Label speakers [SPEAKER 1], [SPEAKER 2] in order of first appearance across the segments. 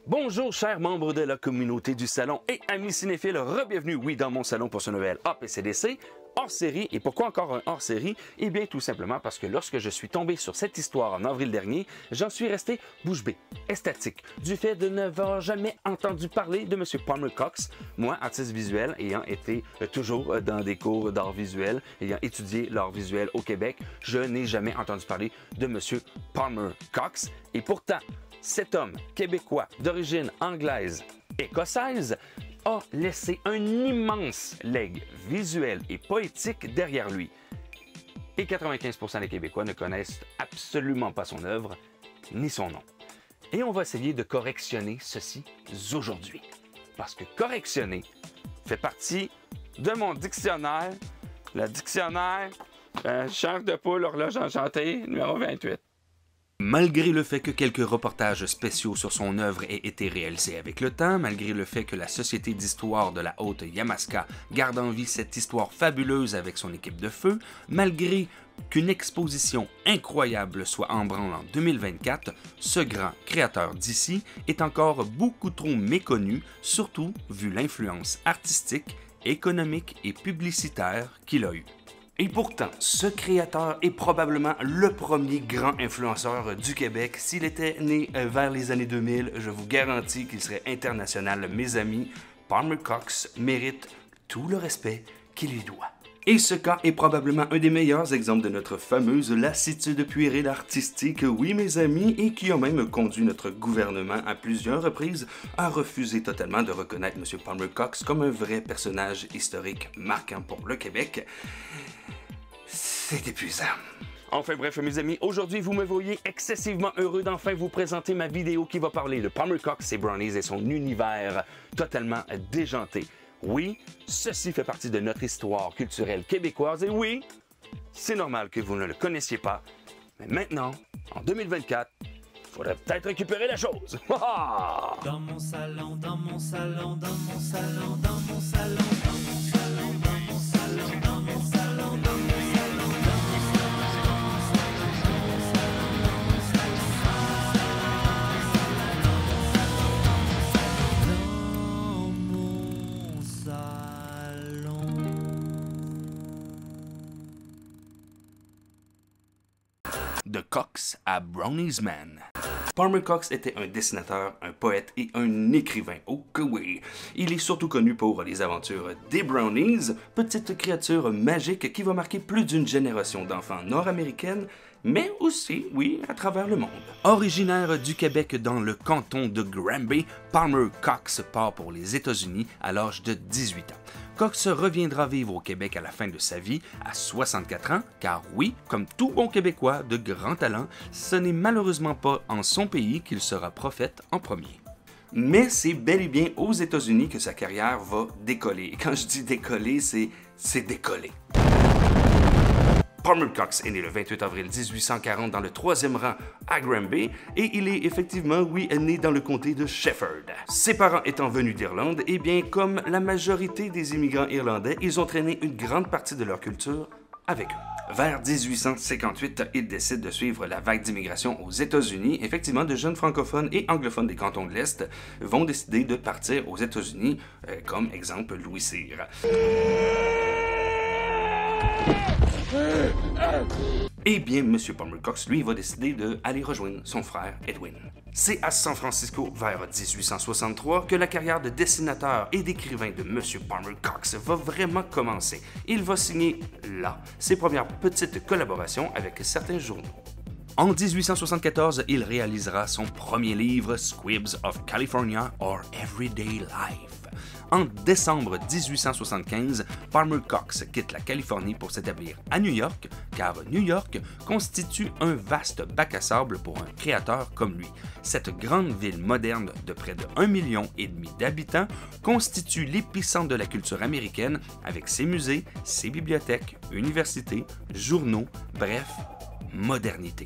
[SPEAKER 1] Bonjour chers membres de la communauté du salon et amis cinéphiles, re-bienvenue, oui, dans mon salon pour ce nouvel APCDC, hors-série. Et pourquoi encore un hors-série? Eh bien, tout simplement parce que lorsque je suis tombé sur cette histoire en avril dernier, j'en suis resté bouche bée, extatique, du fait de n'avoir jamais entendu parler de M. Palmer Cox, moi, artiste visuel, ayant été toujours dans des cours d'art visuel, ayant étudié l'art visuel au Québec, je n'ai jamais entendu parler de M. Palmer Cox. Et pourtant, cet homme québécois d'origine anglaise écossaise a laissé un immense legs visuel et poétique derrière lui. Et 95% des Québécois ne connaissent absolument pas son œuvre ni son nom. Et on va essayer de correctionner ceci aujourd'hui. Parce que correctionner fait partie de mon dictionnaire, le dictionnaire chair de poule, horloge enchantée, numéro 28. Malgré le fait que quelques reportages spéciaux sur son œuvre aient été réalisés avec le temps, malgré le fait que la Société d'histoire de la Haute-Yamaska garde en vie cette histoire fabuleuse avec son équipe de feu, malgré qu'une exposition incroyable soit en branle en 2024, ce grand créateur d'ici est encore beaucoup trop méconnu, surtout vu l'influence artistique, économique et publicitaire qu'il a eue. Et pourtant, ce créateur est probablement le premier grand influenceur du Québec. S'il était né vers les années 2000, je vous garantis qu'il serait international. Mes amis, Palmer Cox mérite tout le respect qu'il lui doit. Et ce cas est probablement un des meilleurs exemples de notre fameuse lassitude puérile artistique, oui mes amis, et qui a même conduit notre gouvernement à plusieurs reprises à refuser totalement de reconnaître M. Palmer Cox comme un vrai personnage historique marquant pour le Québec. C'est épuisant. Enfin bref, mes amis, aujourd'hui, vous me voyez excessivement heureux d'enfin vous présenter ma vidéo qui va parler de Palmer Cox, ses brownies et son univers totalement déjanté. Oui, ceci fait partie de notre histoire culturelle québécoise et oui, c'est normal que vous ne le connaissiez pas. Mais maintenant, en 2024, il faudrait peut-être récupérer la chose.
[SPEAKER 2] Dans mon salon, dans mon salon, dans mon salon, dans mon salon, dans mon salon, dans mon salon, dans mon salon, dans mon salon.
[SPEAKER 1] De Cox à Brownies Man. Palmer Cox était un dessinateur, un poète et un écrivain. Oh que oui! Il est surtout connu pour les aventures des Brownies, petite créature magique qui va marquer plus d'une génération d'enfants nord-américaines, mais aussi, oui, à travers le monde. Originaire du Québec dans le canton de Granby, Palmer Cox part pour les États-Unis à l'âge de 18 ans. Cox reviendra vivre au Québec à la fin de sa vie, à 64 ans, car oui, comme tout bon Québécois de grand talent, ce n'est malheureusement pas en son pays qu'il sera prophète en premier. Mais c'est bel et bien aux États-Unis que sa carrière va décoller. Et quand je dis décoller, c'est décoller. Palmer Cox est né le 28 avril 1840 dans le 3e rang à Granby et il est effectivement, oui, né dans le comté de Shefford. Ses parents étant venus d'Irlande, et bien comme la majorité des immigrants irlandais, ils ont traîné une grande partie de leur culture avec eux. Vers 1858, ils décident de suivre la vague d'immigration aux États-Unis. Effectivement, de jeunes francophones et anglophones des cantons de l'Est vont décider de partir aux États-Unis, comme exemple Louis Cyr. Eh bien, M. Palmer Cox, lui, va décider d'aller rejoindre son frère Edwin. C'est à San Francisco, vers 1863, que la carrière de dessinateur et d'écrivain de M. Palmer Cox va vraiment commencer. Il va signer là ses premières petites collaborations avec certains journaux. En 1874, il réalisera son premier livre, Squibs of California or Everyday Life. En décembre 1875, Palmer Cox quitte la Californie pour s'établir à New York, car New York constitue un vaste bac à sable pour un créateur comme lui. Cette grande ville moderne de près de 1,5 million d'habitants constitue l'épicentre de la culture américaine avec ses musées, ses bibliothèques, universités, journaux, bref, modernité.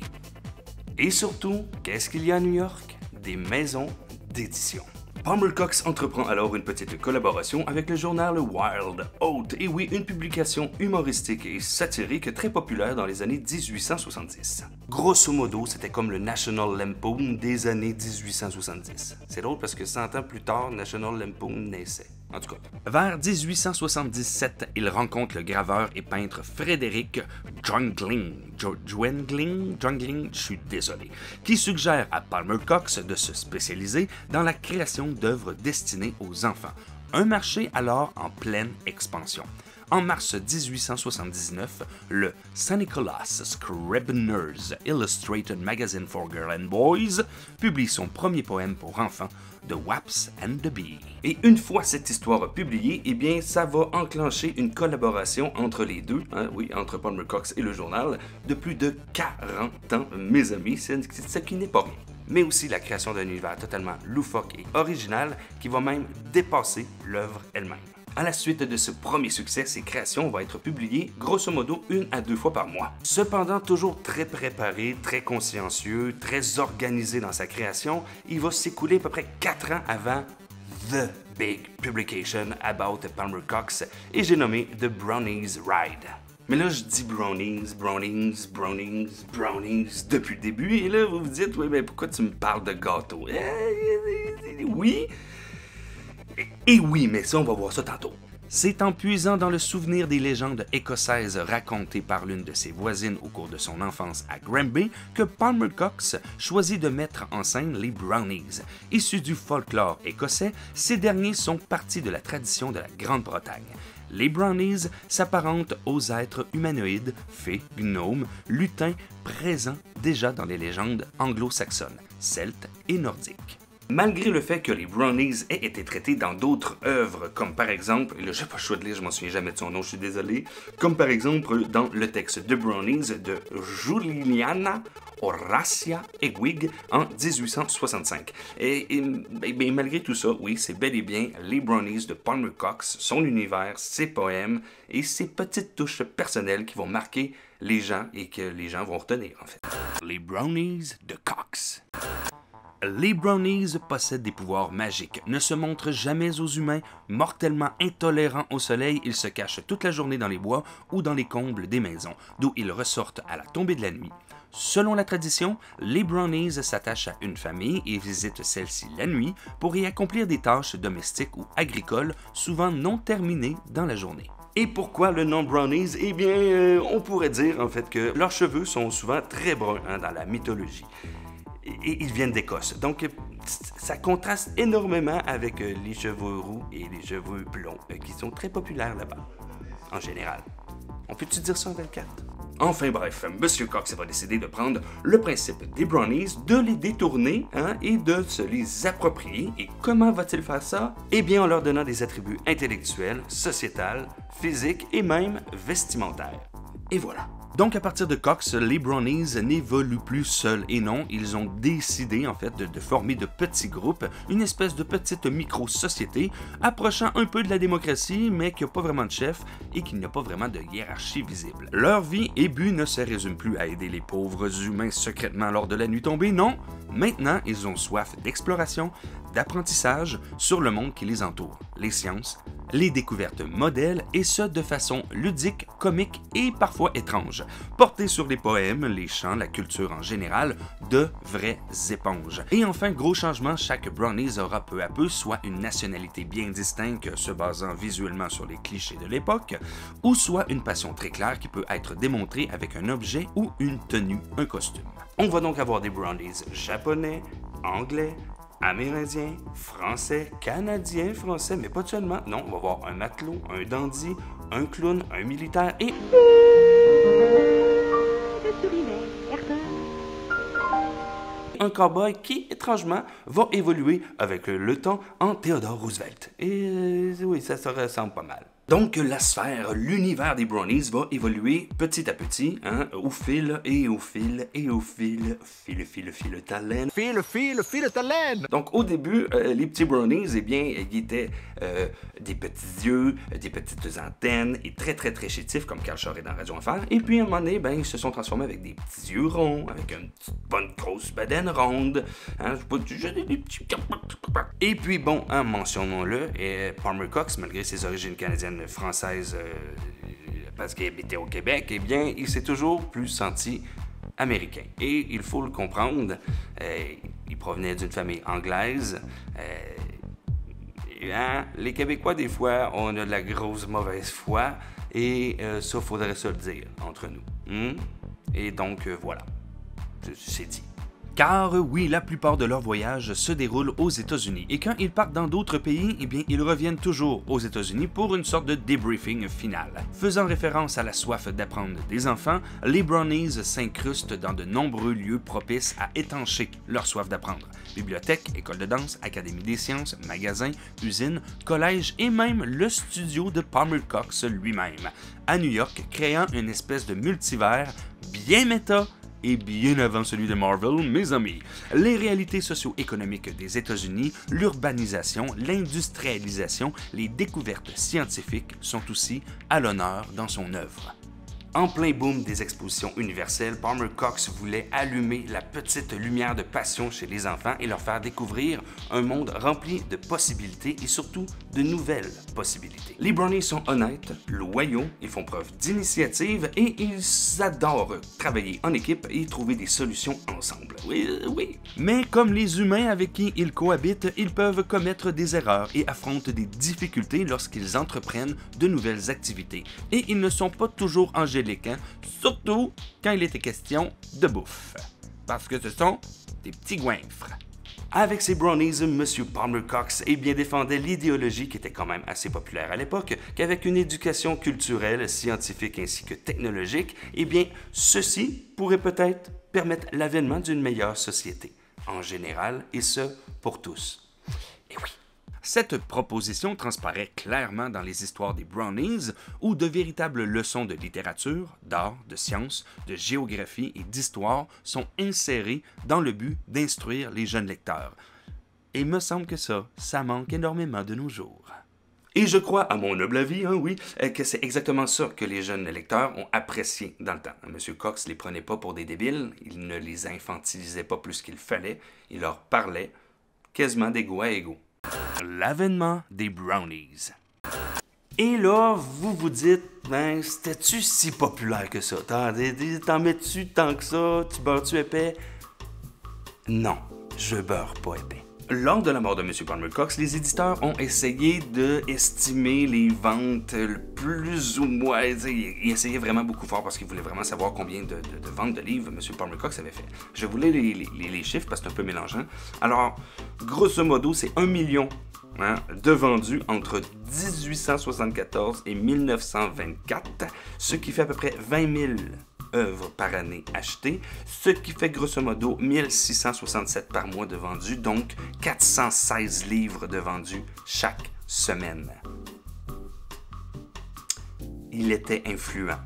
[SPEAKER 1] Et surtout, qu'est-ce qu'il y a à New York? Des maisons d'édition. Palmer Cox entreprend alors une petite collaboration avec le journal Wild Oat, et oui, une publication humoristique et satirique très populaire dans les années 1870. Grosso modo, c'était comme le National Lampoon des années 1870. C'est drôle parce que 100 ans plus tard, National Lampoon naissait. En tout cas, vers 1877, il rencontre le graveur et peintre Frédéric Jungling, je suis désolé, qui suggère à Palmer Cox de se spécialiser dans la création d'œuvres destinées aux enfants. Un marché alors en pleine expansion. En mars 1879, le St. Nicholas Scribner's Illustrated Magazine for Girls and Boys publie son premier poème pour enfants, The Wasp and the Bee. Et une fois cette histoire publiée, eh bien, ça va enclencher une collaboration entre les deux, oui, entre Palmer Cox et le journal, de plus de 40 ans, mes amis, ce qui n'est pas rien. Mais aussi la création d'un univers totalement loufoque et original qui va même dépasser l'œuvre elle-même. À la suite de ce premier succès, ses créations vont être publiées grosso modo 1 à 2 fois par mois. Cependant, toujours très préparé, très consciencieux, très organisé dans sa création, il va s'écouler à peu près 4 ans avant The Big Publication About Palmer Cox, et j'ai nommé The Brownies Ride. Mais là, je dis brownies depuis le début, et là, vous vous dites, oui, mais pourquoi tu me parles de gâteau? Oui, et oui, mais ça, on va voir ça tantôt. C'est en puisant dans le souvenir des légendes écossaises racontées par l'une de ses voisines au cours de son enfance à Granby que Palmer Cox choisit de mettre en scène les Brownies. Issus du folklore écossais, ces derniers sont partis de la tradition de la Grande-Bretagne. Les Brownies s'apparentent aux êtres humanoïdes, fées, gnomes, lutins présents déjà dans les légendes anglo-saxonnes, celtes et nordiques. Malgré le fait que les Brownies aient été traités dans d'autres œuvres, comme par exemple, et là j'ai pas le choix de lire, je m'en souviens jamais de son nom, je suis désolé, comme par exemple dans le texte The Brownies de Juliana Horatia Hedwig en 1865. Et malgré tout ça, oui, c'est bel et bien les Brownies de Palmer Cox, son univers, ses poèmes et ses petites touches personnelles qui vont marquer les gens et que les gens vont retenir en fait. Les Brownies de Cox. Les Brownies possèdent des pouvoirs magiques, ne se montrent jamais aux humains, mortellement intolérants au soleil, ils se cachent toute la journée dans les bois ou dans les combles des maisons, d'où ils ressortent à la tombée de la nuit. Selon la tradition, les Brownies s'attachent à une famille et visitent celle-ci la nuit pour y accomplir des tâches domestiques ou agricoles, souvent non terminées dans la journée. Et pourquoi le nom Brownies? Eh bien, on pourrait dire en fait que leurs cheveux sont souvent très bruns dans la mythologie. Et ils viennent d'Écosse. Donc, ça contraste énormément avec les cheveux roux et les cheveux blonds, qui sont très populaires là-bas, en général. On peut-tu dire ça en 24? Enfin bref, M. Cox va décider de prendre le principe des Brownies, de les détourner et de se les approprier. Et comment va-t-il faire ça? Eh bien, en leur donnant des attributs intellectuels, sociétals, physiques et même vestimentaires. Et voilà. Donc, à partir de Cox, les Brownies n'évoluent plus seuls. Et non, ils ont décidé, en fait, de former de petits groupes, une espèce de petite micro-société, approchant un peu de la démocratie, mais qui n'a pas vraiment de chef et qui n'a pas vraiment de hiérarchie visible. Leur vie et but ne se résument plus à aider les pauvres humains secrètement lors de la nuit tombée, non. Maintenant, ils ont soif d'exploration, d'apprentissage sur le monde qui les entoure, les sciences, les découvertes modèles, et ce de façon ludique, comique et parfois étrange, portée sur les poèmes, les chants, la culture en général, de vraies éponges. Et enfin, gros changement, chaque Brownies aura peu à peu soit une nationalité bien distincte se basant visuellement sur les clichés de l'époque, ou soit une passion très claire qui peut être démontrée avec un objet ou une tenue, un costume. On va donc avoir des Brownies japonais, anglais, amérindien, français, canadien, français, mais pas seulement. Non, on va voir un matelot, un dandy, un clown, un militaire et... un cowboy qui, étrangement, va évoluer avec le temps en Theodore Roosevelt. Et oui, ça se ressemble pas mal. Donc, la sphère, l'univers des Brownies va évoluer petit à petit, au fil talent. Donc, au début, les petits Brownies, eh bien, ils étaient des petits yeux, des petites antennes et très, très, très chétifs, comme Carl Shore dans Radio Enfer. Et puis, à un moment donné, ben, ils se sont transformés avec des petits yeux ronds, avec une petite bonne grosse bedaine ronde. Et puis bon, hein, mentionnons-le, Palmer Cox, malgré ses origines canadiennes françaises, parce qu'il habitait au Québec, eh bien, il s'est toujours plus senti américain. Et il faut le comprendre, il provenait d'une famille anglaise. Hein, les Québécois, des fois, on a de la grosse mauvaise foi, et ça, faudrait se le dire entre nous. Et donc, voilà, c'est dit. Car oui, la plupart de leurs voyages se déroulent aux États-Unis et quand ils partent dans d'autres pays, eh bien, ils reviennent toujours aux États-Unis pour une sorte de débriefing final. Faisant référence à la soif d'apprendre des enfants, les Brownies s'incrustent dans de nombreux lieux propices à étancher leur soif d'apprendre. Bibliothèques, écoles de danse, académie des sciences, magasins, usines, collèges et même le studio de Palmer Cox lui-même, à New York, créant une espèce de multivers bien méta et bien avant celui de Marvel, mes amis. Les réalités socio-économiques des États-Unis, l'urbanisation, l'industrialisation, les découvertes scientifiques sont aussi à l'honneur dans son œuvre. En plein boom des expositions universelles, Palmer Cox voulait allumer la petite lumière de passion chez les enfants et leur faire découvrir un monde rempli de possibilités et surtout de nouvelles possibilités. Les Brownies sont honnêtes, loyaux, ils font preuve d'initiative et ils adorent travailler en équipe et trouver des solutions ensemble. Oui. Mais comme les humains avec qui ils cohabitent, ils peuvent commettre des erreurs et affrontent des difficultés lorsqu'ils entreprennent de nouvelles activités. Et ils ne sont pas toujours angéliques, surtout quand il était question de bouffe. Parce que ce sont des petits goinfres. Avec ses Brownies, M. Palmer Cox défendait l'idéologie qui était quand même assez populaire à l'époque, qu'avec une éducation culturelle, scientifique ainsi que technologique, ceci pourrait peut-être permettre l'avènement d'une meilleure société, en général, et ce, pour tous. Et oui. Cette proposition transparaît clairement dans les histoires des Brownies, où de véritables leçons de littérature, d'art, de sciences, de géographie et d'histoire sont insérées dans le but d'instruire les jeunes lecteurs. Et il me semble que ça manque énormément de nos jours. Et je crois, à mon humble avis, que c'est exactement ça que les jeunes lecteurs ont apprécié dans le temps. M. Cox les prenait pas pour des débiles, il ne les infantilisait pas plus qu'il fallait, il leur parlait quasiment d'égo à égo. L'avènement des Brownies. Et là, vous vous dites, c'était-tu si populaire que ça? T'en mets-tu tant que ça? Tu beurres-tu épais? Non, je beurre pas épais. Lors de la mort de M. Palmer Cox, les éditeurs ont essayé d'estimer les ventes plus ou moins. Ils essayaient vraiment beaucoup fort parce qu'ils voulaient vraiment savoir combien de ventes de livres M. Palmer Cox avait fait. Je voulais les chiffres parce que c'est un peu mélangeant. Alors, grosso modo, c'est 1 million de vendus entre 1874 et 1924, ce qui fait à peu près 20 000 œuvres par année achetées, ce qui fait grosso modo 1667 par mois de vendus, donc 416 livres de vendus chaque semaine. Il était influent.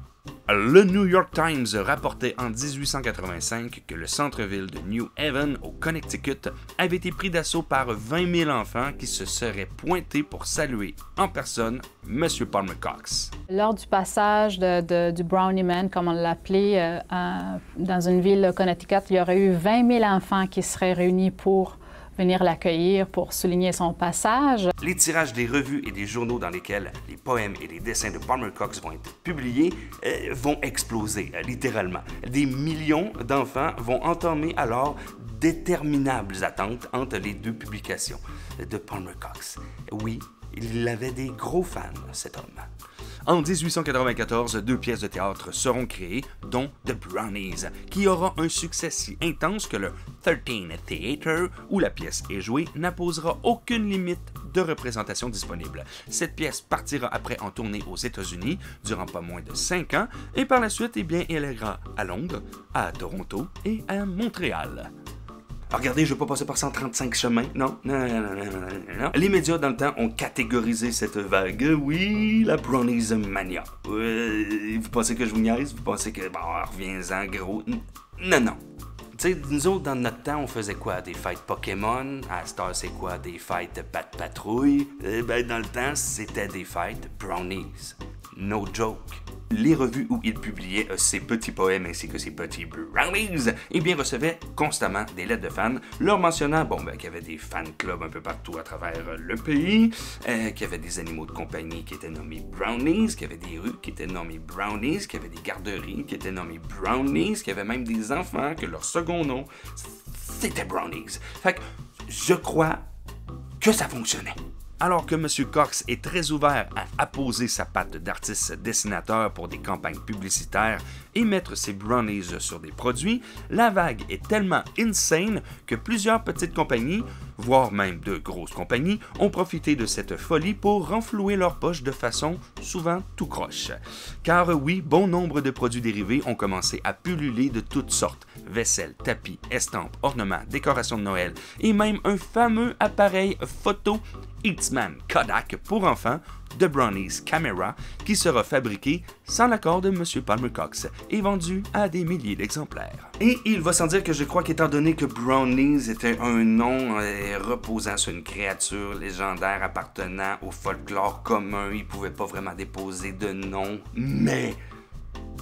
[SPEAKER 1] Le New York Times rapportait en 1885 que le centre-ville de New Haven, au Connecticut, avait été pris d'assaut par 20 000 enfants qui se seraient pointés pour saluer en personne M. Palmer Cox.
[SPEAKER 3] Lors du passage du Brownie Man, comme on l'appelait, dans une ville de Connecticut, il y aurait eu 20 000 enfants qui seraient réunis pour venir l'accueillir pour souligner son passage.
[SPEAKER 1] Les tirages des revues et des journaux dans lesquels les poèmes et les dessins de Palmer Cox vont être publiés vont exploser, littéralement. Des millions d'enfants vont entamer alors d'interminables attentes entre les deux publications de Palmer Cox. Oui, il avait des gros fans, cet homme. En 1894, 2 pièces de théâtre seront créées, dont The Brownies, qui aura un succès si intense que le 13 Theatre, où la pièce est jouée, n'imposera aucune limite de représentation disponible. Cette pièce partira après en tournée aux États-Unis durant pas moins de 5 ans, et par la suite, elle ira à Londres, à Toronto et à Montréal. Regardez, je ne vais pas passer par 135 chemins. Non. Les médias, dans le temps, ont catégorisé cette vague. Oui, la Brownies Mania. Vous pensez que je vous niaise? Vous pensez que, reviens-en, gros? Non. Tu sais, nous autres, dans notre temps, on faisait quoi? Des fights Pokémon? À Star, c'est quoi? Des fights Pat Patrouille? Dans le temps, c'était des fights Brownies. No joke. les revues où il publiait ses petits poèmes ainsi que ses petits brownies, eh bien, recevaient constamment des lettres de fans leur mentionnant, qu'il y avait des fan clubs un peu partout à travers le pays, qu'il y avait des animaux de compagnie qui étaient nommés brownies, qu'il y avait des rues qui étaient nommées brownies, qu'il y avait des garderies qui étaient nommées brownies, qu'il y avait même des enfants que leur second nom, c'était brownies. Fait que je crois que ça fonctionnait. Alors que M. Cox est très ouvert à apposer sa patte d'artiste dessinateur pour des campagnes publicitaires et mettre ses brownies sur des produits, la vague est tellement insane que plusieurs petites compagnies, voire même de grosses compagnies, ont profité de cette folie pour renflouer leurs poches de façon souvent tout croche. Car oui, bon nombre de produits dérivés ont commencé à pulluler de toutes sortes. Vaisselle, tapis, estampes, ornements, décorations de Noël et même un fameux appareil photo Eatsman Kodak pour enfants de Brownies Camera qui sera fabriqué sans l'accord de M. Palmer Cox et vendu à des milliers d'exemplaires. Et il va sans dire que je crois qu'étant donné que Brownies était un nom reposant sur une créature légendaire appartenant au folklore commun, il pouvait pas vraiment déposer de nom, mais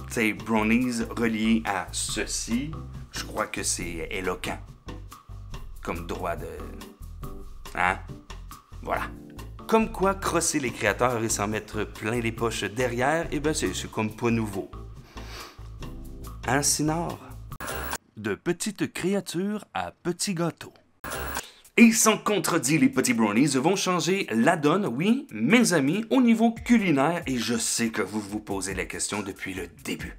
[SPEAKER 1] c'est Brownies relié à ceci, je crois que c'est éloquent comme droit de... Hein? Voilà. Comme quoi, crosser les créateurs et s'en mettre plein les poches derrière, c'est comme pas nouveau. Hein, Sinor? De petites créatures à petits gâteaux. Et sans contredit, les petits brownies vont changer la donne, oui, mes amis, au niveau culinaire, et je sais que vous vous posez la question depuis le début.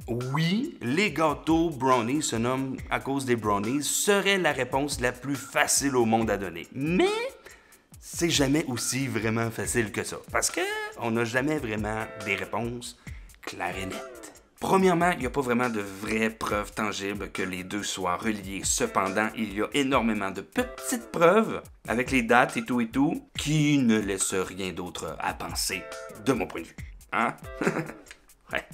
[SPEAKER 1] Oui, les gâteaux brownies se nomment à cause des brownies serait la réponse la plus facile au monde à donner. Mais c'est jamais aussi vraiment facile que ça, parce que on n'a jamais vraiment des réponses claires et nettes. Premièrement, il n'y a pas vraiment de vraies preuves tangibles que les deux soient reliés. Cependant, il y a énormément de petites preuves, avec les dates et tout, qui ne laissent rien d'autre à penser, de mon point de vue. Hein? Ouais.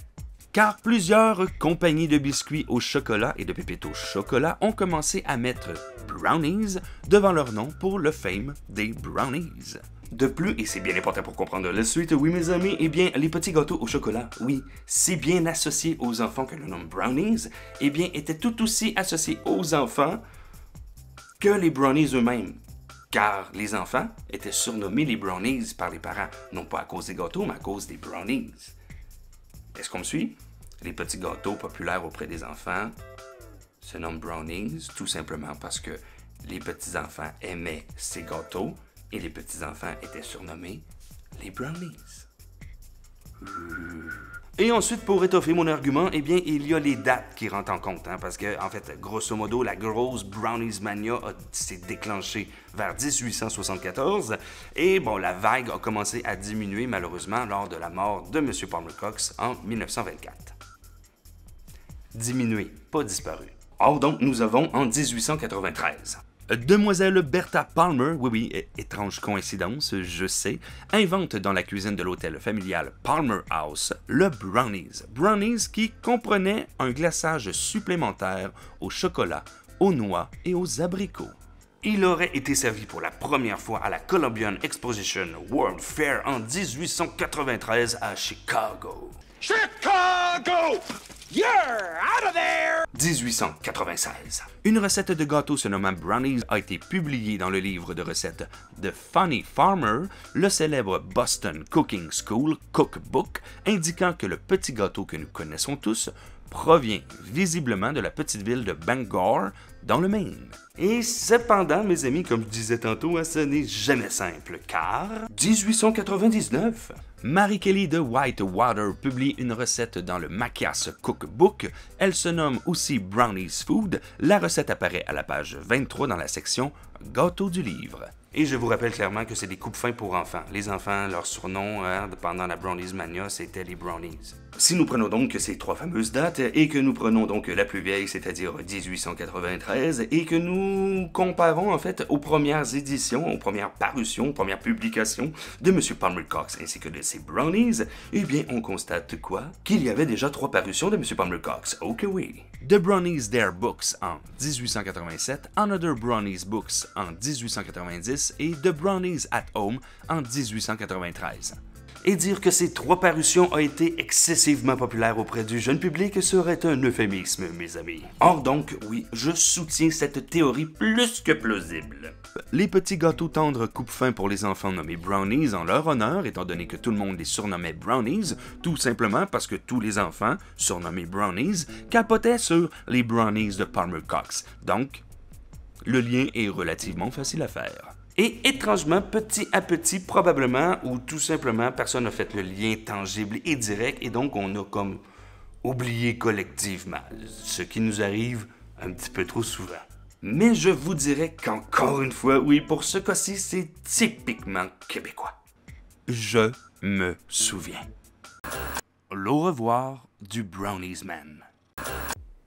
[SPEAKER 1] Car plusieurs compagnies de biscuits au chocolat et de pépites au chocolat ont commencé à mettre brownies devant leur nom pour le fame des brownies. De plus, et c'est bien important pour comprendre la suite, oui mes amis, eh bien, les petits gâteaux au chocolat, oui, si bien associés aux enfants que le nom brownies, eh bien, étaient tout aussi associés aux enfants que les brownies eux-mêmes. Car les enfants étaient surnommés les brownies par les parents, non pas à cause des gâteaux, mais à cause des brownies. Est-ce qu'on me suit? Les petits gâteaux populaires auprès des enfants se nomment brownies, tout simplement parce que les petits-enfants aimaient ces gâteaux et les petits-enfants étaient surnommés les brownies. Et ensuite, pour étoffer mon argument, eh bien, il y a les dates qui rentrent en compte, parce que, en fait, grosso modo, la grosse Brownies Mania s'est déclenchée vers 1874, et bon, la vague a commencé à diminuer, malheureusement, lors de la mort de M. Palmer Cox en 1924. Diminué, pas disparu. Or, donc, nous avons en 1893. Demoiselle Bertha Palmer, oui, étrange coïncidence, je sais, invente dans la cuisine de l'hôtel familial Palmer House le brownies. Brownies qui comprenait un glaçage supplémentaire au chocolat, aux noix et aux abricots. Il aurait été servi pour la première fois à la Columbian Exposition World Fair en 1893 à Chicago. Chicago! You're out of there! 1896. Une recette de gâteau se nommant Brownies a été publiée dans le livre de recettes de Funny Farmer, le célèbre Boston Cooking School Cookbook, indiquant que le petit gâteau que nous connaissons tous provient visiblement de la petite ville de Bangor, dans le Maine. Et cependant, mes amis, comme je disais tantôt, ce n'est jamais simple, car 1899, Mary Kelly de Whitewater publie une recette dans le Machias Cookbook. Elle se nomme aussi Brownies Food. La recette apparaît à la page 23 dans la section Gâteau du livre. Et je vous rappelle clairement que c'est des coupes fins pour enfants. Les enfants, leur surnom pendant la Brownies Mania, c'était les Brownies. Si nous prenons donc ces trois fameuses dates et que nous prenons donc la plus vieille, c'est-à-dire 1893, et que nous comparons en fait aux premières éditions, aux premières parutions, aux premières publications de M. Palmer Cox ainsi que de ses Brownies, eh bien on constate quoi? Qu'il y avait déjà 3 parutions de M. Palmer Cox. Ok oui. The Brownies Dare Books en 1887, Another Brownies Books en 1890 et The Brownies at Home en 1893. et dire que ces 3 parutions ont été excessivement populaires auprès du jeune public serait un euphémisme, mes amis. Or donc, oui, je soutiens cette théorie plus que plausible. Les petits gâteaux tendres coupe-fin pour les enfants nommés Brownies en leur honneur, étant donné que tout le monde les surnommait Brownies, tout simplement parce que tous les enfants, surnommés Brownies, capotaient sur les Brownies de Palmer Cox. Donc, le lien est relativement facile à faire. Et étrangement, petit à petit, probablement, ou tout simplement, personne n'a fait le lien tangible et direct, et donc on a comme oublié collectivement, ce qui nous arrive un petit peu trop souvent. Mais je vous dirais qu'encore une fois, oui, pour ce cas-ci, c'est typiquement québécois. Je me souviens. L'au revoir du Brownies Man.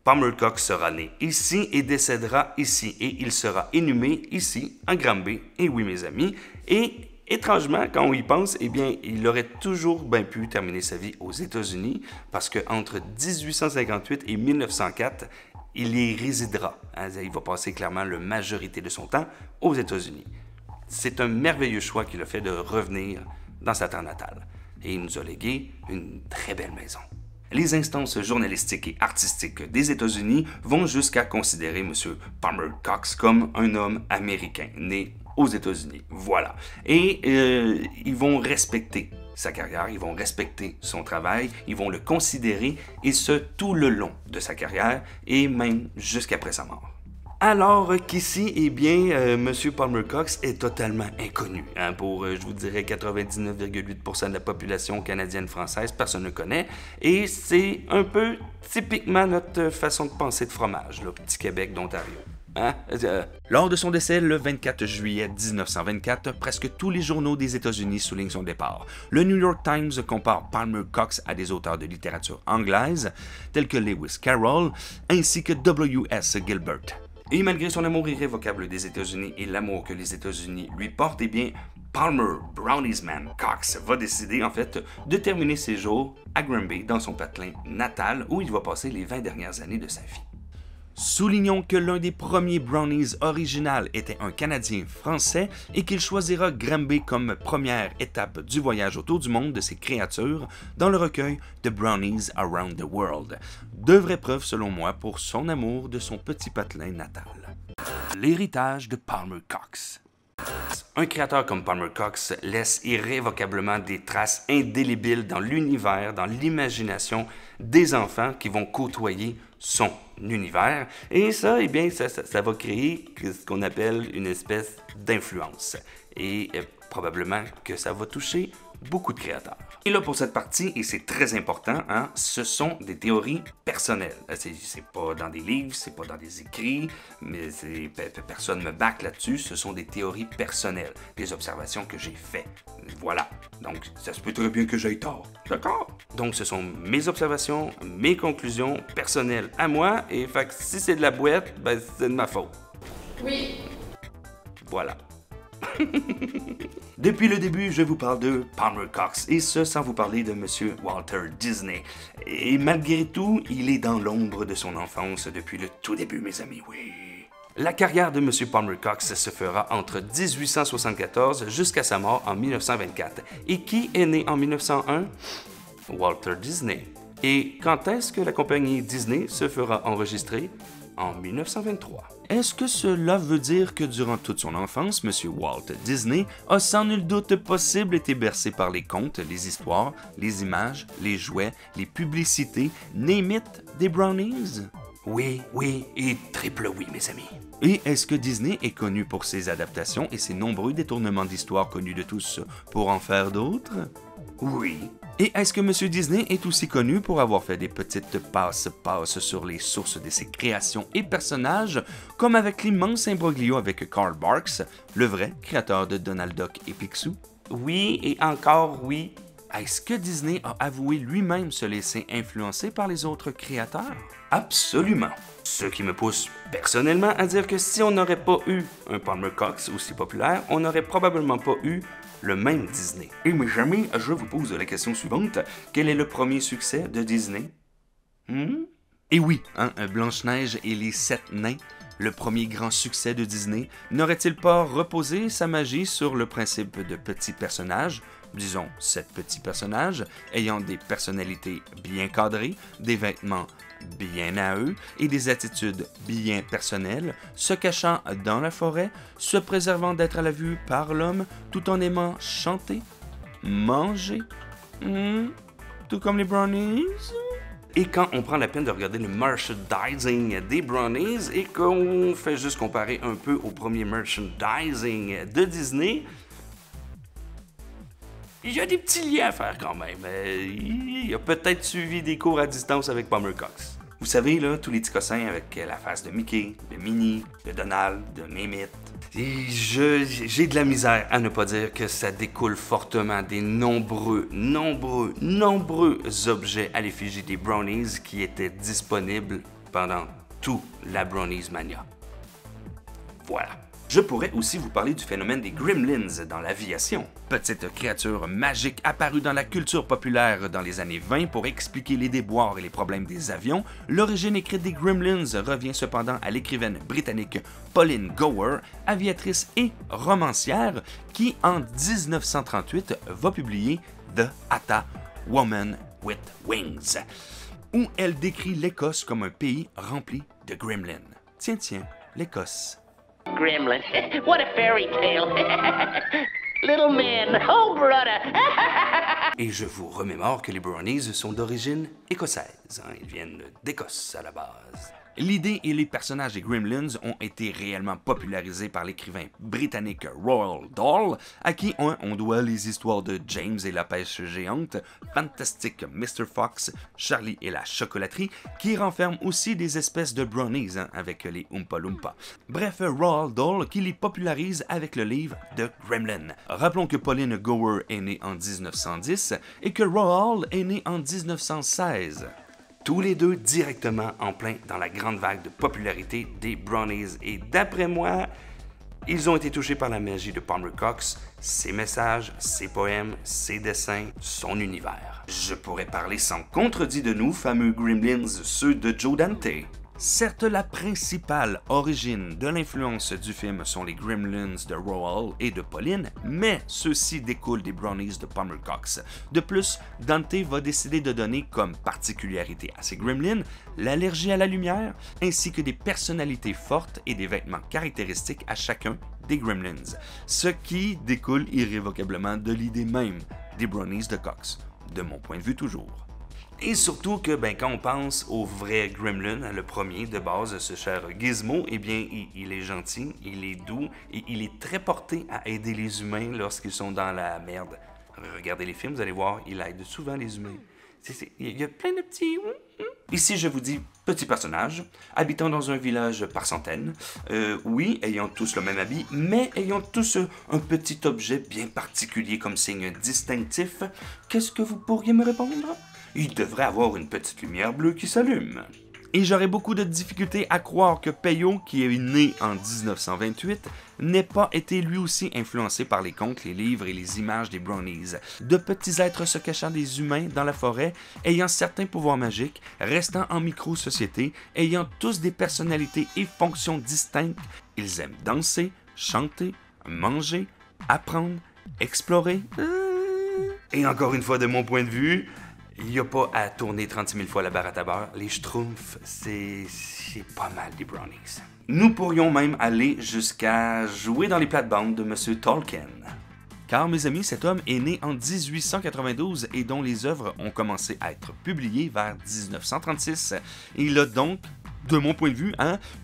[SPEAKER 1] Palmer Cox sera né ici et décédera ici, et il sera inhumé ici, en Granby, et oui mes amis, et étrangement, quand on y pense, eh bien, il aurait toujours bien pu terminer sa vie aux États-Unis, parce qu'entre 1858 et 1904, il y résidera. Il va passer clairement la majorité de son temps aux États-Unis. C'est un merveilleux choix qu'il a fait de revenir dans sa terre natale, et il nous a légué une très belle maison. Les instances journalistiques et artistiques des États-Unis vont jusqu'à considérer M. Palmer Cox comme un homme américain, né aux États-Unis. Voilà. Et ils vont respecter sa carrière, ils vont respecter son travail, ils vont le considérer, et ce, tout le long de sa carrière, et même jusqu'après sa mort. Alors qu'ici, eh bien, M. Palmer Cox est totalement inconnu. Pour, je vous dirais, 99,8% de la population canadienne-française, personne ne le connaît. Et c'est un peu typiquement notre façon de penser de fromage, le petit Québec d'Ontario. Lors de son décès, le 24 juillet 1924, presque tous les journaux des États-Unis soulignent son départ. Le New York Times compare Palmer Cox à des auteurs de littérature anglaise, tels que Lewis Carroll, ainsi que W.S. Gilbert. Et malgré son amour irrévocable des États-Unis et l'amour que les États-Unis lui portent, eh bien, Palmer Brownies Man Cox va décider, en fait, de terminer ses jours à Granby, dans son patelin natal, où il va passer les 20 dernières années de sa vie. Soulignons que l'un des premiers Brownies original était un Canadien français et qu'il choisira Granby comme première étape du voyage autour du monde de ses créatures dans le recueil The Brownies Around the World. De vraies preuves, selon moi, pour son amour de son petit patelin natal. L'héritage de Palmer Cox. Un créateur comme Palmer Cox laisse irrévocablement des traces indélébiles dans l'univers, dans l'imagination des enfants qui vont côtoyer son univers. Et ça, eh bien, ça va créer ce qu'on appelle une espèce d'influence. Et probablement que ça va toucher beaucoup de créateurs. Et là, pour cette partie, et c'est très important, ce sont des théories personnelles. C'est pas dans des livres, c'est pas dans des écrits, mais personne me back là-dessus. Ce sont des théories personnelles, des observations que j'ai faites. Voilà. Donc, ça se peut très bien que j'aille tort. D'accord? Donc, ce sont mes observations, mes conclusions personnelles à moi, et fait que si c'est de la boîte, ben, c'est de ma faute.
[SPEAKER 3] Oui.
[SPEAKER 1] Voilà. Depuis le début, je vous parle de Palmer Cox, et ce sans vous parler de M. Walter Disney. Et malgré tout, il est dans l'ombre de son enfance depuis le tout début, mes amis, oui. La carrière de M. Palmer Cox se fera entre 1874 jusqu'à sa mort en 1924. Et qui est né en 1901? Walter Disney. Et quand est-ce que la compagnie Disney se fera enregistrer? En 1923. Est-ce que cela veut dire que durant toute son enfance, M. Walt Disney a sans nul doute possible été bercé par les contes, les histoires, les images, les jouets, les publicités, name it, des Brownies? Oui, oui et triple oui, mes amis. Et est-ce que Disney est connu pour ses adaptations et ses nombreux détournements d'histoire connus de tous pour en faire d'autres? Oui. Et est-ce que M. Disney est aussi connu pour avoir fait des petites passe-passe sur les sources de ses créations et personnages, comme avec l'immense imbroglio avec Carl Barks, le vrai créateur de Donald Duck et Picsou? Oui, et encore oui. Est-ce que Disney a avoué lui-même se laisser influencer par les autres créateurs? Absolument. Ce qui me pousse personnellement à dire que si on n'aurait pas eu un Palmer Cox aussi populaire, on n'aurait probablement pas eu le même Disney. Et mes amis, je vous pose la question suivante. Quel est le premier succès de Disney? Et oui, Blanche-Neige et les 7 nains, le premier grand succès de Disney, n'aurait-il pas reposé sa magie sur le principe de petits personnages, disons 7 petits personnages, ayant des personnalités bien cadrées, des vêtements bien à eux et des attitudes bien personnelles, se cachant dans la forêt, se préservant d'être à la vue par l'homme, tout en aimant chanter, manger, tout comme les brownies? Et quand on prend la peine de regarder le merchandising des brownies et qu'on fait juste comparer un peu au premier merchandising de Disney, il y a des petits liens à faire quand même. Il a peut-être suivi des cours à distance avec Palmer Cox. Vous savez, là, tous les petits cossins avec la face de Mickey, de Minnie, de Donald, de Mimit. J'ai de la misère à ne pas dire que ça découle fortement des nombreux objets à l'effigie des brownies qui étaient disponibles pendant tout la Brownies Mania. Voilà. Je pourrais aussi vous parler du phénomène des Gremlins dans l'aviation. Petite créature magique apparue dans la culture populaire dans les années 20 pour expliquer les déboires et les problèmes des avions, l'origine écrite des Gremlins revient cependant à l'écrivaine britannique Pauline Gower, aviatrice et romancière, qui en 1938 va publier The Atta Woman with Wings, où elle décrit l'Écosse comme un pays rempli de gremlins. Tiens, l'Écosse.
[SPEAKER 4] Gremlin. What a fairy tale. Little man, oh brother.
[SPEAKER 1] Et je vous remémore que les brownies sont d'origine écossaise. Ils viennent d'Écosse à la base. L'idée et les personnages des Gremlins ont été réellement popularisés par l'écrivain britannique Roald Dahl, à qui on doit les histoires de James et la pêche géante, Fantastic Mr. Fox, Charlie et la chocolaterie, qui renferment aussi des espèces de brownies avec les Oompa Loompa. Bref, Roald Dahl qui les popularise avec le livre de Gremlin. Rappelons que Pauline Gower est née en 1910 et que Roald est né en 1916. Tous les deux directement en plein dans la grande vague de popularité des brownies. Et d'après moi, ils ont été touchés par la magie de Palmer Cox, ses messages, ses poèmes, ses dessins, son univers. Je pourrais parler sans contredit de nous, fameux Gremlins, ceux de Joe Dante. Certes, la principale origine de l'influence du film sont les Gremlins de Roald et de Pauline, mais ceux-ci découlent des brownies de Palmer Cox. De plus, Dante va décider de donner comme particularité à ces Gremlins l'allergie à la lumière, ainsi que des personnalités fortes et des vêtements caractéristiques à chacun des Gremlins, ce qui découle irrévocablement de l'idée même des brownies de Cox, de mon point de vue toujours. Et surtout que quand on pense au vrai Gremlin, le premier de base, ce cher Gizmo, eh bien, il est gentil, il est doux et il est très porté à aider les humains lorsqu'ils sont dans la merde. Regardez les films, vous allez voir, il aide souvent les humains. Il y a plein de petits... Ici, je vous dis, petit personnage, habitant dans un village par centaines, oui, ayant tous le même habit, mais ayant tous un petit objet bien particulier comme signe distinctif. Qu'est-ce que vous pourriez me répondre? Il devrait avoir une petite lumière bleue qui s'allume. Et j'aurais beaucoup de difficultés à croire que Peyo, qui est né en 1928, n'ait pas été lui aussi influencé par les contes, les livres et les images des brownies. De petits êtres se cachant des humains dans la forêt, ayant certains pouvoirs magiques, restant en micro-société, ayant tous des personnalités et fonctions distinctes. Ils aiment danser, chanter, manger, apprendre, explorer. Et encore une fois, de mon point de vue, il n'y a pas à tourner 36 000 fois la barre à beurre. Les Schtroumpfs, c'est pas mal des brownies. Nous pourrions même aller jusqu'à jouer dans les plates-bandes de M. Tolkien. Car, mes amis, cet homme est né en 1892 et dont les œuvres ont commencé à être publiées vers 1936. Il a donc, de mon point de vue,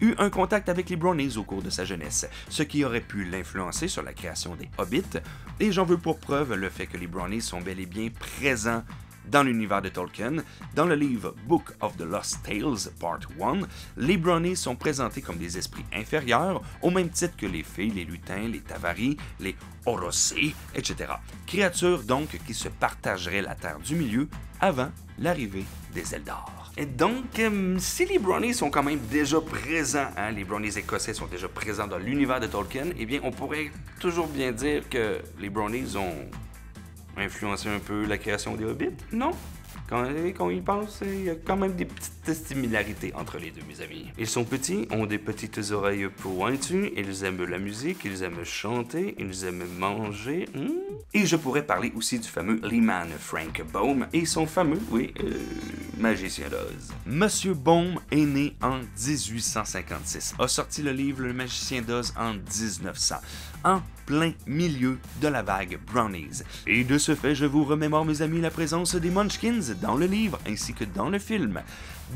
[SPEAKER 1] eu un contact avec les brownies au cours de sa jeunesse, ce qui aurait pu l'influencer sur la création des Hobbits. Et j'en veux pour preuve le fait que les brownies sont bel et bien présents dans l'univers de Tolkien. Dans le livre Book of the Lost Tales, Part 1, les brownies sont présentés comme des esprits inférieurs, au même titre que les fées, les lutins, les tavaris, les orossi, etc. Créatures donc qui se partageraient la terre du milieu avant l'arrivée des Eldar. Et donc, si les brownies sont quand même déjà présents, les brownies écossais sont déjà présents dans l'univers de Tolkien, eh bien, on pourrait toujours bien dire que les brownies ont influencé un peu la création des Hobbits, non? Quand on y pense, il y a quand même des petites similarités entre les deux, mes amis. Ils sont petits, ont des petites oreilles pointues, ils aiment la musique, ils aiment chanter, ils aiment manger. Et je pourrais parler aussi du fameux Leman Frank Baum et son fameux, magicien d'Oz. Monsieur Baum est né en 1856, a sorti le livre Le magicien d'Oz en 1900, en plein milieu de la vague Brownies. Et de ce fait, je vous remémore, mes amis, la présence des Munchkins dans le livre ainsi que dans le film.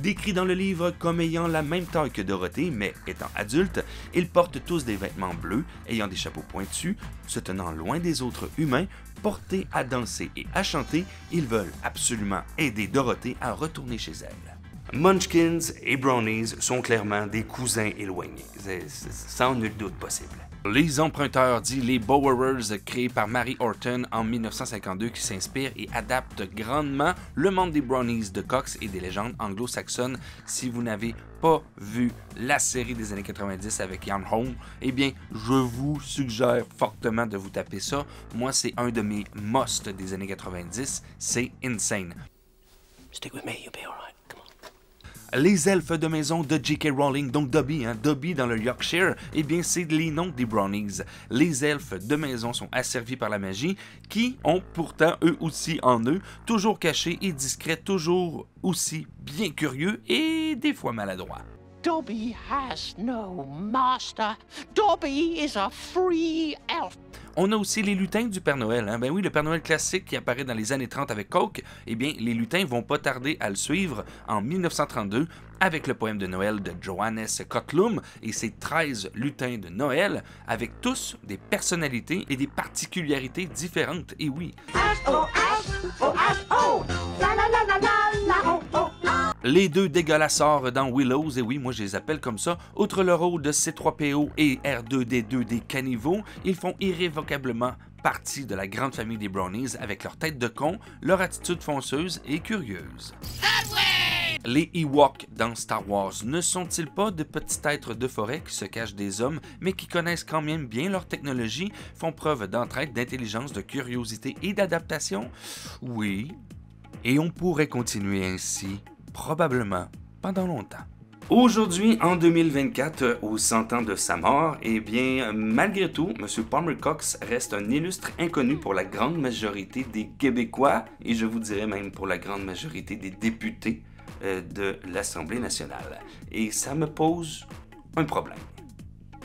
[SPEAKER 1] Décrits dans le livre comme ayant la même taille que Dorothée, mais étant adultes, ils portent tous des vêtements bleus, ayant des chapeaux pointus, se tenant loin des autres humains, portés à danser et à chanter, ils veulent absolument aider Dorothée à retourner chez elle. Munchkins et Brownies sont clairement des cousins éloignés, sans nul doute possible. Les emprunteurs, dit les Borrowers, créés par Mary Horton en 1952, qui s'inspirent et adaptent grandement le monde des Brownies de Cox et des légendes anglo-saxonnes. Si vous n'avez pas vu la série des années 90 avec Ian Holm, eh bien, je vous suggère fortement de vous taper ça. Moi, c'est un de mes musts des années 90, c'est Insane.
[SPEAKER 5] Stick with me, you'll be alright. Come on.
[SPEAKER 1] Les elfes de maison de J.K. Rowling, donc Dobby, Dobby dans le Yorkshire, eh bien c'est les noms des Brownies. Les elfes de maison sont asservis par la magie, qui ont pourtant eux aussi en eux, toujours cachés et discrets, toujours aussi bien curieux et des fois maladroits.
[SPEAKER 5] Dobby has no master. Dobby is a free elf.
[SPEAKER 1] On a aussi les lutins du Père Noël. Ben oui, le Père Noël classique qui apparaît dans les années 30 avec Coke, eh bien, les lutins vont pas tarder à le suivre en 1932 avec le poème de Noël de Johannes Kotlum et ses 13 lutins de Noël, avec tous des personnalités et des particularités différentes. Et oui. Les deux dégueulasseurs dans Willows, et oui, moi je les appelle comme ça, outre le rôle de C3PO et R2D2 des caniveaux, ils font irrévocablement partie de la grande famille des Brownies avec leur tête de con, leur attitude fonceuse et curieuse. Les Ewoks dans Star Wars ne sont-ils pas de petits êtres de forêt qui se cachent des hommes, mais qui connaissent quand même bien leur technologie, font preuve d'entraide, d'intelligence, de curiosité et d'adaptation? Oui. Et on pourrait continuer ainsi, probablement, pendant longtemps. Aujourd'hui, en 2024, aux 100 ans de sa mort, eh bien, malgré tout, M. Palmer Cox reste un illustre inconnu pour la grande majorité des Québécois, et je vous dirais même pour la grande majorité des députés de l'Assemblée nationale. Et ça me pose un problème.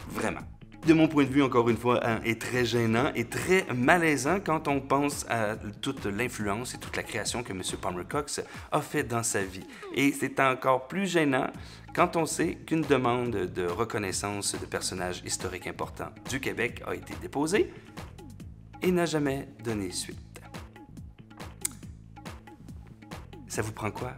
[SPEAKER 1] Vraiment. De mon point de vue, encore une fois, est très gênant et très malaisant quand on pense à toute l'influence et toute la création que M. Palmer Cox a fait dans sa vie. Et c'est encore plus gênant quand on sait qu'une demande de reconnaissance de personnages historiques importants du Québec a été déposée et n'a jamais donné suite. Ça vous prend quoi?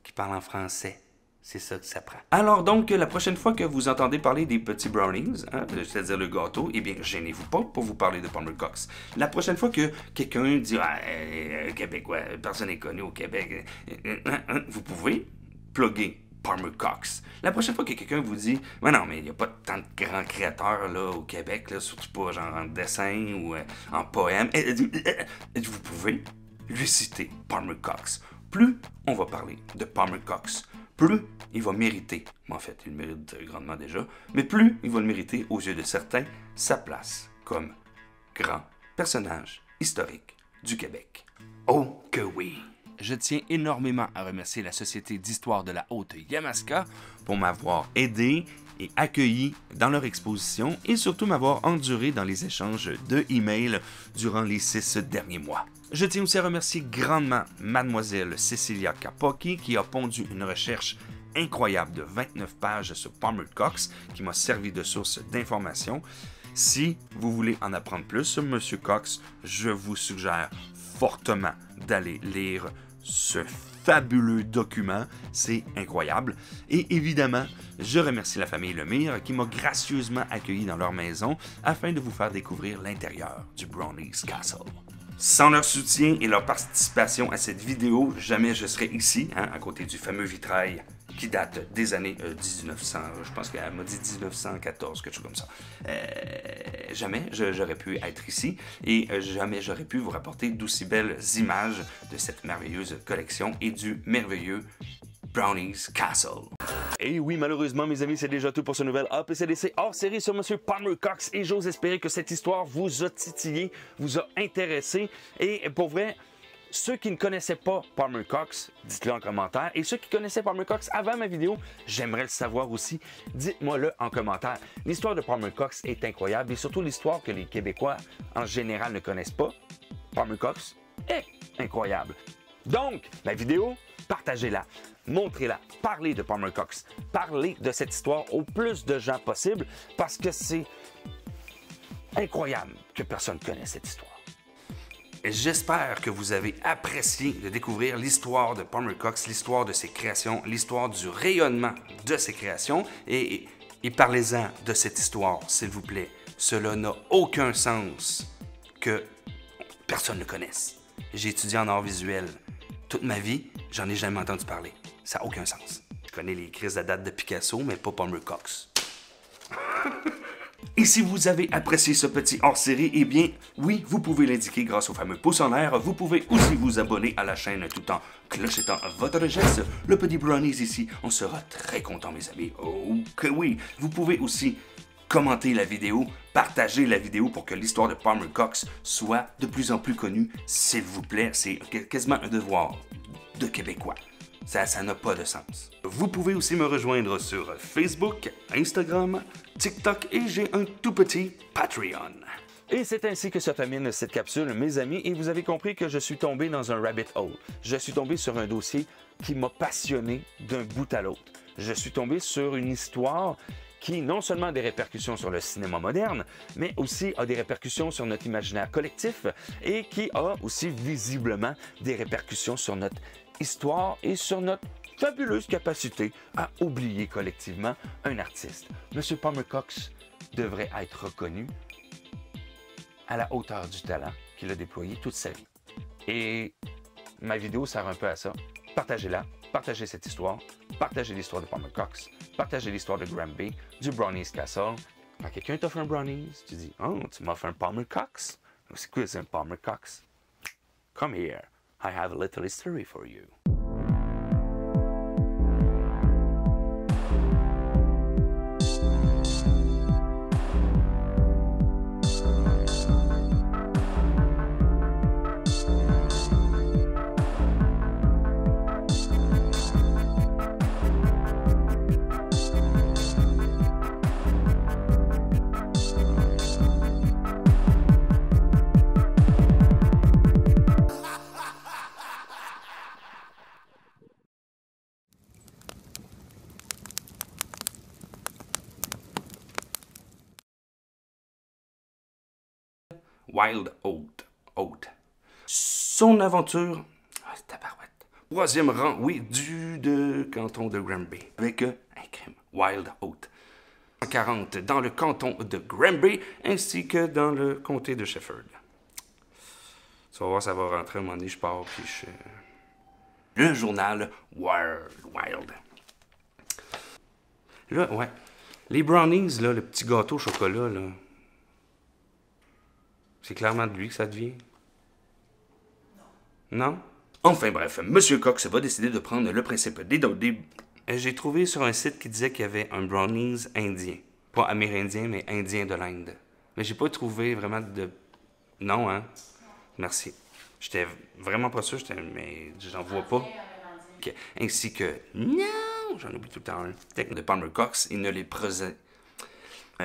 [SPEAKER 1] Qui parle en français? C'est ça que ça prend. Alors donc, la prochaine fois que vous entendez parler des petits brownies, c'est-à-dire le gâteau, eh bien, gênez-vous pas pour vous parler de Palmer Cox. La prochaine fois que quelqu'un dit « Québécois, personne n'est connu au Québec », vous pouvez plugger Palmer Cox. La prochaine fois que quelqu'un vous dit « non, mais il n'y a pas tant de grands créateurs là, au Québec, là, surtout pas genre en dessin ou en poème », vous pouvez lui citer Palmer Cox. Plus on va parler de Palmer Cox, plus il va mériter, en fait, il le mérite grandement déjà, mais plus il va le mériter aux yeux de certains, sa place comme grand personnage historique du Québec. Oh que oui! Je tiens énormément à remercier la Société d'histoire de la Haute-Yamaska pour m'avoir aidé et accueilli dans leur exposition et surtout m'avoir enduré dans les échanges de emails durant les 6 derniers mois. Je tiens aussi à remercier grandement Mademoiselle Cecilia Capocchi qui a pondu une recherche incroyable de 29 pages sur Palmer Cox qui m'a servi de source d'information. Si vous voulez en apprendre plus sur M. Cox, je vous suggère fortement d'aller lire ce fabuleux document, c'est incroyable. Et évidemment, je remercie la famille Lemire qui m'a gracieusement accueilli dans leur maison afin de vous faire découvrir l'intérieur du Brownies Castle. Sans leur soutien et leur participation à cette vidéo, jamais je serais ici, à côté du fameux vitrail qui date des années 1900, je pense qu'elle m'a dit 1914, quelque chose comme ça. Jamais j'aurais pu être ici et jamais j'aurais pu vous rapporter d'aussi belles images de cette merveilleuse collection et du merveilleux Brownie's Castle. Et oui, malheureusement, mes amis, c'est déjà tout pour ce nouvel APCDC hors série sur M. Palmer Cox. Et j'ose espérer que cette histoire vous a titillé, vous a intéressé. Et pour vrai, ceux qui ne connaissaient pas Palmer Cox, dites-le en commentaire. Et ceux qui connaissaient Palmer Cox avant ma vidéo, j'aimerais le savoir aussi. Dites-moi-le en commentaire. L'histoire de Palmer Cox est incroyable et surtout l'histoire que les Québécois en général ne connaissent pas. Palmer Cox est incroyable. Donc, la vidéo, partagez-la, montrez-la, parlez de Palmer Cox, parlez de cette histoire au plus de gens possible parce que c'est incroyable que personne ne connaisse cette histoire. J'espère que vous avez apprécié de découvrir l'histoire de Palmer Cox, l'histoire de ses créations, l'histoire du rayonnement de ses créations et parlez-en de cette histoire, s'il vous plaît. Cela n'a aucun sens que personne ne connaisse. J'ai étudié en art visuel. Toute ma vie, j'en ai jamais entendu parler. Ça n'a aucun sens. Je connais les crises à date de Picasso, mais pas Palmer Cox. Et si vous avez apprécié ce petit hors-série, eh bien, oui, vous pouvez l'indiquer grâce au fameux pouce en l'air. Vous pouvez aussi vous abonner à la chaîne tout en clochetant votre geste. Le petit Brownies ici, on sera très content, mes amis. Oh que oui! Vous pouvez aussi commenter la vidéo, partager la vidéo pour que l'histoire de Palmer Cox soit de plus en plus connue, s'il vous plaît. C'est quasiment un devoir de Québécois. Ça n'a pas de sens. Vous pouvez aussi me rejoindre sur Facebook, Instagram, TikTok et j'ai un tout petit Patreon. Et c'est ainsi que se termine cette capsule, mes amis, et vous avez compris que je suis tombé dans un rabbit hole. Je suis tombé sur un dossier qui m'a passionné d'un bout à l'autre. Je suis tombé sur une histoire qui non seulement a des répercussions sur le cinéma moderne, mais aussi a des répercussions sur notre imaginaire collectif et qui a aussi visiblement des répercussions sur notre histoire et sur notre fabuleuse capacité à oublier collectivement un artiste. M. Palmer Cox devrait être reconnu à la hauteur du talent qu'il a déployé toute sa vie. Et ma vidéo sert un peu à ça. Partagez-la, partagez cette histoire, partagez l'histoire de Palmer Cox, partagez l'histoire de Granby, du Brownie's Castle. Quand quelqu'un t'offre un Brownie's, tu dis « Oh, tu m'offres un Palmer Cox? C'est quoi c'est un Palmer Cox? Come here, I have a little history for you. » Wild Oat. Son aventure... Ah, tabarouette. Troisième rang, oui, du canton de Granby. Avec un crime. Wild Oat. 40 dans le canton de Granby, ainsi que dans le comté de Shefford. Tu vas voir, ça va rentrer à un moment donné, je pars, puis je... Le journal Wild. Là, ouais. Les brownies, là, le petit gâteau au chocolat, là... C'est clairement de lui que ça devient? Non? Enfin bref, M. Cox va décider de prendre le principe des... J'ai trouvé sur un site qui disait qu'il y avait un brownies indien. Pas amérindien, mais indien de l'Inde. Mais j'ai pas trouvé vraiment de... Non, hein? Merci. J'étais vraiment pas sûr, mais j'en vois pas. Okay. Ainsi que... Non! J'en oublie tout le temps un. De Palmer Cox, il ne les présente...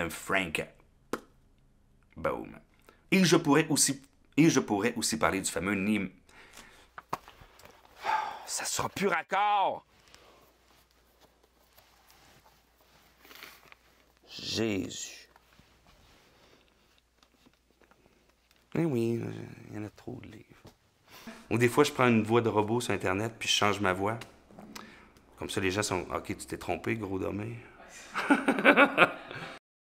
[SPEAKER 1] Frank... Boom. Et je pourrais aussi parler du fameux Nîmes. Ça sera plus raccord! Jésus. Eh oui, il y en a trop de livres. Ou des fois, je prends une voix de robot sur Internet, puis je change ma voix. Comme ça, les gens sont... OK, tu t'es trompé, gros dommé.